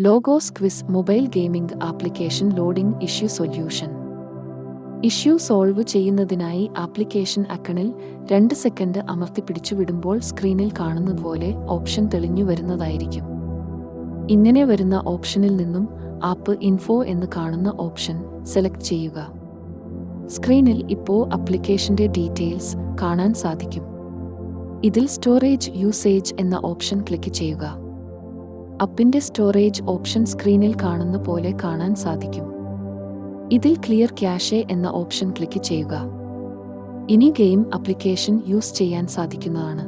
Logos quiz mobile gaming application loading issue solution. Issue solve ചെയ്യുന്നതിനായി application ഐക്കണിൽ 2 second അമർത്തിപ്പിടിച്ചു വിടുമ്പോൾ സ്ക്രീനിൽ കാണുന്നതുപോലെ ഓപ്ഷൻ തെളിഞ്ഞു വരുന്നതായിരിക്കും. ഇങ്ങനെ വരുന്ന ഓപ്ഷനിൽ നിന്നും ആപ്പ് ഇൻഫോ എന്ന് കാണുന്ന ഓപ്ഷൻ സെലക്ട് ചെയ്യുക. സ്ക്രീനിൽ ഇപ്പോൾ ആപ്ലിക്കേഷന്റെ ഡീറ്റെയിൽസ് കാണാൻ സാധിക്കും. ഇതിൽ സ്റ്റോറേജ് യൂസേജ് എന്ന ഓപ്ഷൻ ക്ലിക്ക് ചെയ്യുക. ആപ്പിന്റെ സ്റ്റോറേജ് ഓപ്ഷൻ സ്ക്രീനിൽ കാണുന്ന പോലെ കാണാൻ സാധിക്കും. ഇതിൽ ക്ലിയർ ക്യാഷെ എന്ന ഓപ്ഷൻ ക്ലിക്ക് ചെയ്യുക. ഇനി ഗെയിം ആപ്ലിക്കേഷൻ യൂസ് ചെയ്യാൻ സാധിക്കുന്നതാണ്.